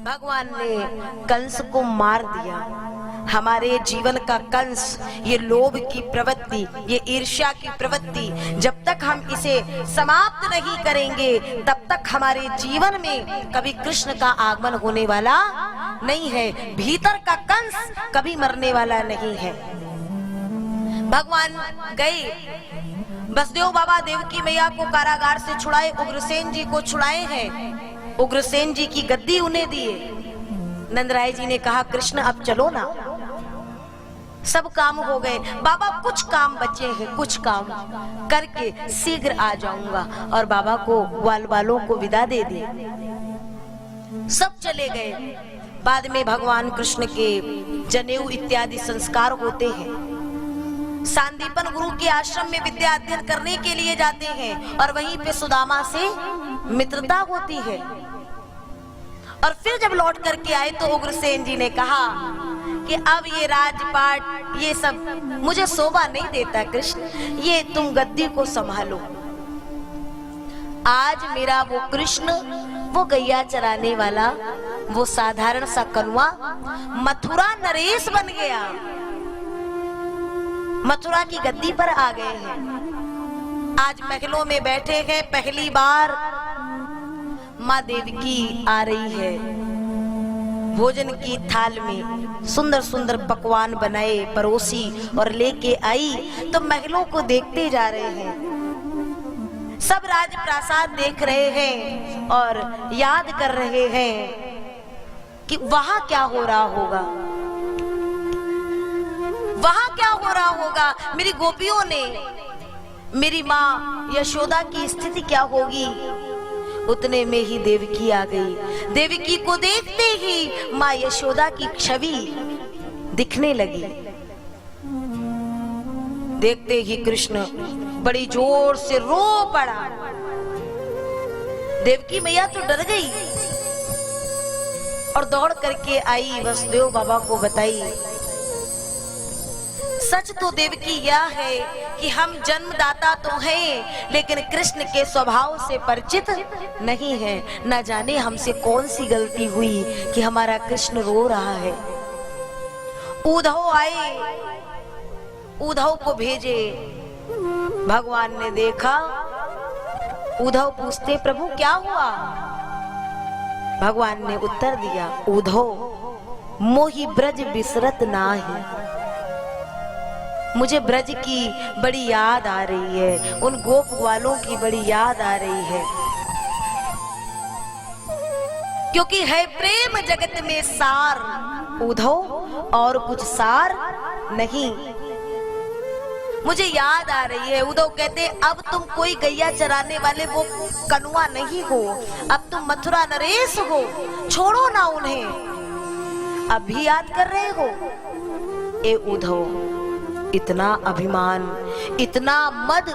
भगवान ने कंस को मार दिया। हमारे जीवन का कंस, ये लोभ की प्रवृत्ति, ये ईर्ष्या की प्रवृत्ति, जब तक हम इसे समाप्त नहीं करेंगे तब तक हमारे जीवन में कभी कृष्ण का आगमन होने वाला नहीं है। भीतर का कंस कभी मरने वाला नहीं है। भगवान गए, बसदेव बाबा देवकी मैया को कारागार से छुड़ाए, उग्रसेन जी को छुड़ाए हैं, उग्रसेन जी की गद्दी उन्हें दिए। नंदराय जी ने कहा कृष्ण अब चलो ना, सब काम हो गए बाबा, कुछ काम बचे हैं, कुछ काम करके शीघ्र आ जाऊंगा। और बाबा को ग्वाल वालों को विदा दे दी, सब चले गए। बाद में भगवान कृष्ण के जनेऊ इत्यादि संस्कार होते हैं। सांदीपन गुरु के आश्रम में विद्या अध्ययन करने के लिए जाते हैं और वहीं पे सुदामा से मित्रता होती है। और फिर जब लौट करके आए तो उग्रसेन जी ने कहा कि अब ये राजपाट ये सब मुझे शोभा नहीं देता कृष्ण, ये तुम गद्दी को संभालो। आज मेरा वो कृष्ण, वो गैया चराने वाला, वो साधारण सा कनुआ मथुरा नरेश बन गया, मथुरा की गद्दी पर आ गए हैं। आज महलों में बैठे हैं। पहली बार माँ देवकी आ रही है, भोजन की थाल में सुंदर सुंदर पकवान बनाए परोसी और लेके आई, तो महलों को देखते जा रहे हैं। सब राजप्रासाद देख रहे हैं और याद कर रहे हैं कि वहां क्या हो रहा होगा, वहां क्या हो रहा होगा। मेरी गोपियों ने, मेरी माँ यशोदा की स्थिति क्या होगी। उतने में ही देवकी आ गई। देवकी को देखते ही माँ यशोदा की छवि दिखने लगी। देखते ही कृष्ण बड़ी जोर से रो पड़ा। देवकी मैया तो डर गई और दौड़ करके आई, वसुदेव बाबा को बताई। सच तो देवकी यह है कि हम जन्मदाता तो हैं, लेकिन कृष्ण के स्वभाव से परिचित नहीं है। न जाने हमसे कौन सी गलती हुई कि हमारा कृष्ण रो रहा है। उद्धव आए, उद्धव को भेजे। भगवान ने देखा, उद्धव पूछते प्रभु क्या हुआ। भगवान ने उत्तर दिया, उद्धव मोहि ब्रज बिसरत नाही, मुझे ब्रज की बड़ी याद आ रही है, उन गोप ग्वालों की बड़ी याद आ रही है, क्योंकि है प्रेम जगत में सार उद्धव और कुछ सार नहीं। मुझे याद आ रही है। उद्धव कहते अब तुम कोई गैया चराने वाले वो कनुआ नहीं हो, अब तुम मथुरा नरेश हो, छोड़ो ना उन्हें, अब भी याद कर रहे हो। ए उद्धव, इतना अभिमान, इतना मद,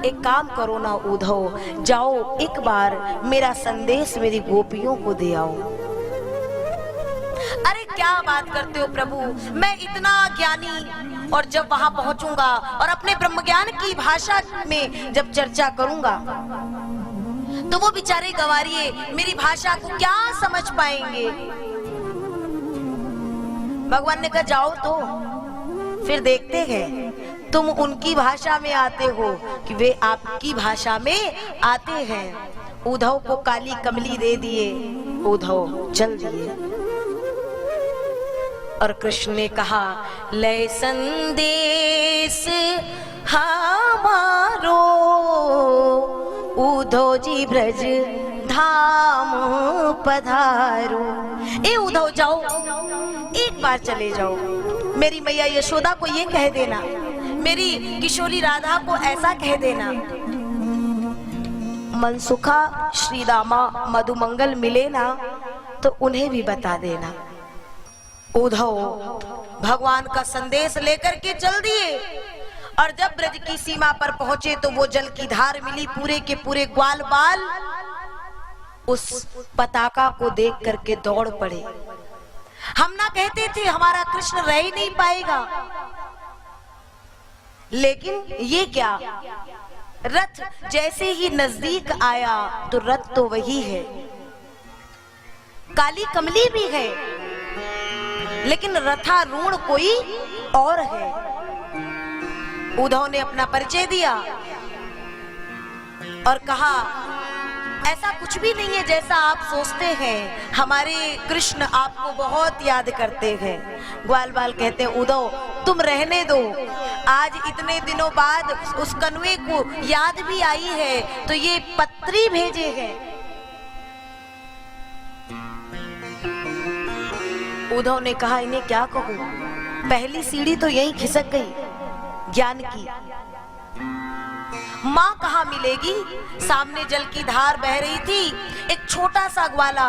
एक काम करो ना उद्धव, जाओ एक बार मेरा संदेश मेरी गोपियों को दे आओ। अरे क्या बात करते हो प्रभु, मैं इतना ज्ञानी, और जब वहां पहुंचूंगा और अपने ब्रह्म ज्ञान की भाषा में जब चर्चा करूंगा तो वो बेचारे गंवारिये मेरी भाषा को क्या समझ पाएंगे। भगवान ने कहा जाओ तो फिर देखते हैं तुम उनकी भाषा में आते हो कि वे आपकी भाषा में आते हैं। उद्धव को काली कमली दे दिए, उद्धव चल दिए। और कृष्ण ने कहा लय संदेश हमारो, उद्धव जी ब्रज धाम पधारो। ए उद्धव जाओ, एक बार चले जाओ, मेरी मैया यशोदा को ये कह देना, मेरी किशोरी राधा को ऐसा कह देना, मनसुखा श्रीदामा मधुमंगल मिले ना तो उन्हें भी बता देना। उद्धव भगवान का संदेश लेकर के चल दिए और जब ब्रज की सीमा पर पहुंचे तो वो जल की धार मिली, पूरे के पूरे ग्वाल बाल उस पताका को देख करके दौड़ पड़े। हम ना कहते थे हमारा कृष्ण रह ही नहीं पाएगा, लेकिन ये क्या, रथ जैसे ही नजदीक आया तो रथ तो वही है। काली कमली भी है, लेकिन रथारूढ़ कोई और है। उद्धव ने अपना परिचय दिया और कहा, ऐसा कुछ भी नहीं है जैसा आप सोचते हैं, हमारे कृष्ण आपको बहुत याद करते हैं। ग्वाल बाल कहते हैं, उद्धव तुम रहने दो, आज इतने दिनों बाद उस कन्वे को याद भी आई है तो ये पत्री भेजे हैं। उद्धव ने कहा, इन्हें क्या कहूं, पहली सीढ़ी तो यहीं खिसक गई ज्ञान की। माँ कहाँ मिलेगी? सामने जल की धार बह रही थी, एक छोटा सा ग्वाला,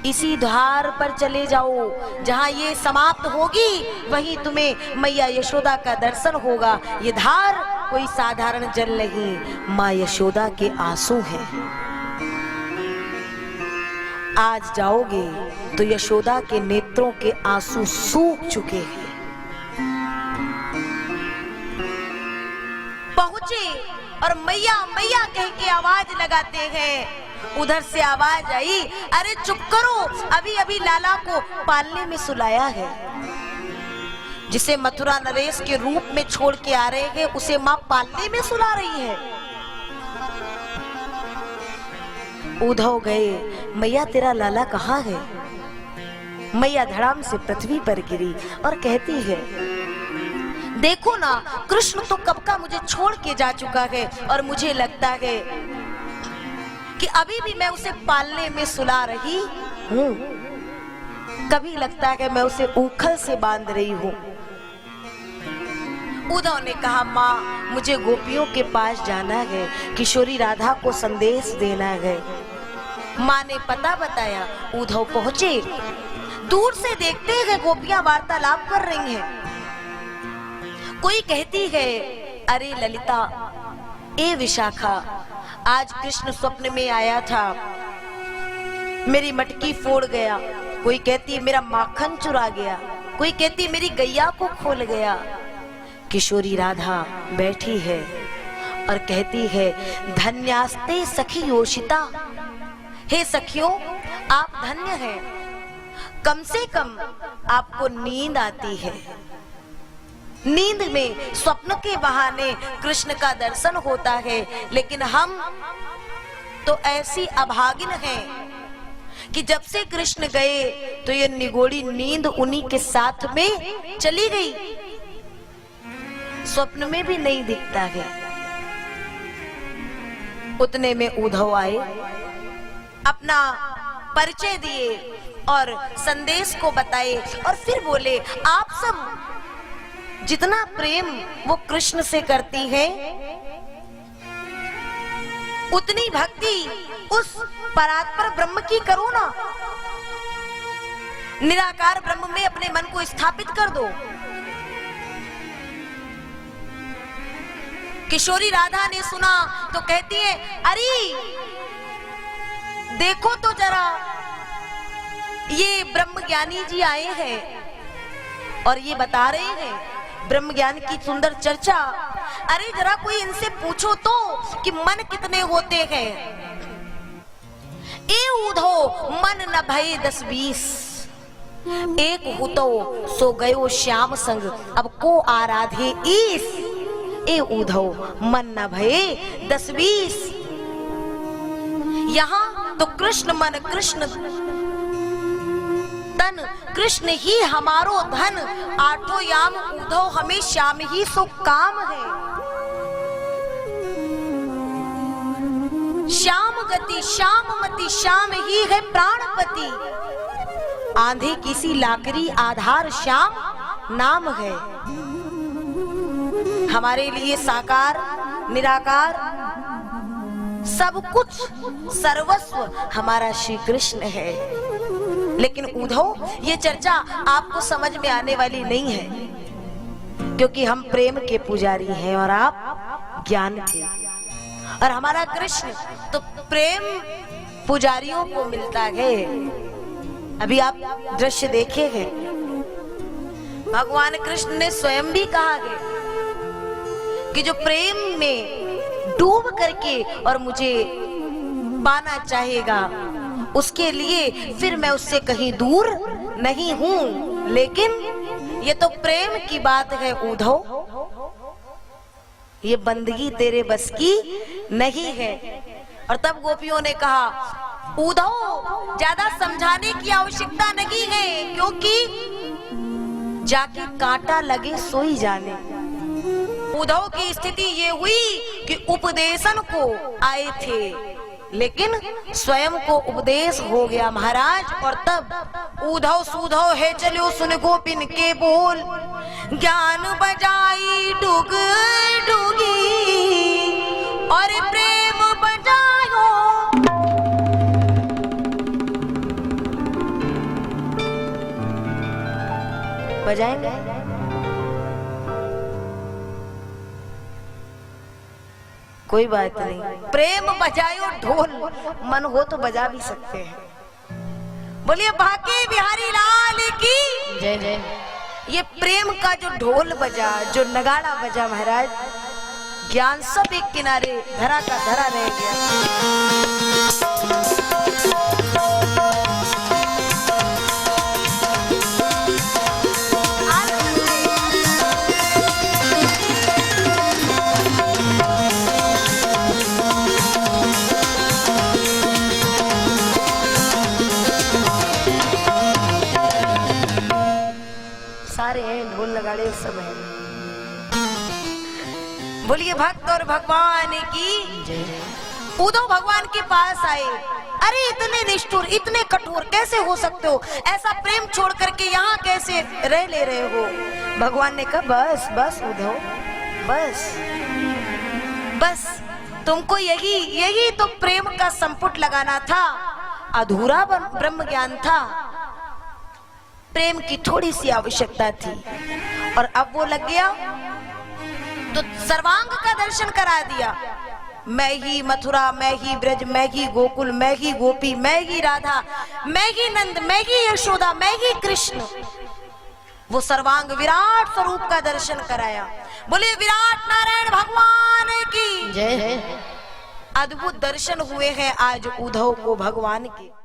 इसी धार पर चले जाओ, जहाँ ये समाप्त होगी वहीं तुम्हें मैया यशोदा का दर्शन होगा। ये धार कोई साधारण जल नहीं, माँ यशोदा के आंसू हैं। आज जाओगे तो यशोदा के नेत्रों के आंसू सूख चुके हैं। पहुंचे और मैया मैया कह के आवाज लगाते हैं। उधर से आवाज आई, अरे चुप करो, अभी अभी लाला को पालने में सुलाया है। जिसे मथुरा नरेश के रूप में छोड़ के आ रहे हैं, उसे मां पालने में सुला रही है। उद्धव गए, मैया तेरा लाला कहाँ है? मैया धड़ाम से पृथ्वी पर गिरी और कहती है, देखो ना, कृष्ण तो कब का मुझे छोड़ के जा चुका है और मुझे लगता है कि अभी भी मैं उसे पालने में सुला रही हूँ। कभी लगता है मैं उसे ऊखल से बांध रही हूँ। उद्धव ने कहा, माँ मुझे गोपियों के पास जाना है, किशोरी राधा को संदेश देना है। माँ ने पता बताया। उद्धव पहुंचे, दूर से देखते हैं गोपियां वार्तालाप कर रही हैं। कोई कहती है, अरे ललिता, ए विशाखा, आज कृष्ण स्वप्न में आया था, मेरी मटकी फोड़ गया। कोई कहती मेरा माखन चुरा गया, कोई कहती मेरी गैया को खोल गया। किशोरी राधा बैठी है और कहती है, धन्यास्ते सखी योषिता, हे सखियों आप धन्य हैं, कम से कम आपको नींद आती है। नींद में स्वप्न के बहाने कृष्ण का दर्शन होता है, लेकिन हम तो ऐसी अभागिन हैं कि जब से कृष्ण गए तो ये निगोड़ी नींद उन्हीं के साथ में चली गई, स्वप्न में भी नहीं दिखता है। उतने में उद्धव आए, अपना परिचय दिए और संदेश को बताए और फिर बोले, आप सब जितना प्रेम वो कृष्ण से करती है, उतनी भक्ति उस परात्पर ब्रह्म की करो ना। निराकार ब्रह्म में अपने मन को स्थापित कर दो। किशोरी राधा ने सुना तो कहती है, अरे देखो तो जरा, ये ब्रह्म ज्ञानी जी आए हैं और ये बता रहे हैं ब्रह्म ज्ञान की सुंदर चर्चा। अरे जरा कोई इनसे पूछो तो कि मन कितने होते हैं। ए उद्धव मन न भये 10-20, एक हुतो सो गयो श्याम संग, अब को आराधे ईस। ए उद्धव मन न भये 10-20, यहाँ तो कृष्ण मन कृष्ण तन, कृष्ण ही हमारो धन, आठों याम उद्धव हमें श्याम ही सो काम है। श्याम गति श्याम मति, श्याम ही है प्राणपति, आंधे किसी लाकरी आधार श्याम नाम है। हमारे लिए साकार निराकार सब कुछ सर्वस्व हमारा श्री कृष्ण है। लेकिन उद्धव, ये चर्चा आपको समझ में आने वाली नहीं है, क्योंकि हम प्रेम के पुजारी हैं और आप ज्ञान के। और हमारा कृष्ण तो प्रेम पुजारियों को मिलता है। अभी आप दृश्य देखे हैं, भगवान कृष्ण ने स्वयं भी कहा है कि जो प्रेम में डूब करके और मुझे पाना चाहेगा उसके लिए फिर मैं उससे कहीं दूर नहीं हूं। लेकिन ये तो प्रेम की बात है उद्धव, ये बंदगी तेरे बस की नहीं है। और तब गोपियों ने कहा उद्धव ज्यादा समझाने की आवश्यकता नहीं है, क्योंकि जाके कांटा लगे सोई जाने। उद्धव की स्थिति ये हुई कि उपदेशन को आए थे, लेकिन स्वयं को उपदेश हो गया महाराज। और तब उद्धव सुधव है चलो सुन गोपिन के बोल, ज्ञान बजाई डुग डुगी और प्रेम बजायो। बजाएंगे? कोई बात नहीं, प्रेम बजायो ढोल, मन हो तो बजा भी सकते हैं। बोलिए बांके बिहारी लाल की जय जय। ये प्रेम का जो ढोल बजा, जो नगाड़ा बजा महाराज, ज्ञान सब एक किनारे धरा का धरा रह गया। सारे हैं ढोल नगाड़े सब हैं। बोलिए भक्त और भगवान की जय। उद्धव भगवान के पास आए, अरे इतने निष्ठुर इतने कठोर कैसे हो सकते हो, ऐसा प्रेम छोड़ करके यहाँ कैसे रह ले रहे हो। भगवान ने कहा बस बस उद्धव बस बस, तुमको यही तो प्रेम का संपुट लगाना था, अधूरा ब्रह्म ज्ञान था, प्रेम की थोड़ी सी आवश्यकता थी। और अब वो लग गया तो सर्वांग का दर्शन करा दिया। मैं ही मथुरा, मैं ही ब्रज, मैं ही गोकुल, मैं ही गोपी, मैं ही राधा, मैं ही नंद, मैं ही यशोदा, मैं ही कृष्ण। वो सर्वांग विराट स्वरूप का दर्शन कराया। बोले विराट नारायण भगवान की जय। अद्भुत दर्शन हुए हैं आज उद्धव को भगवान के।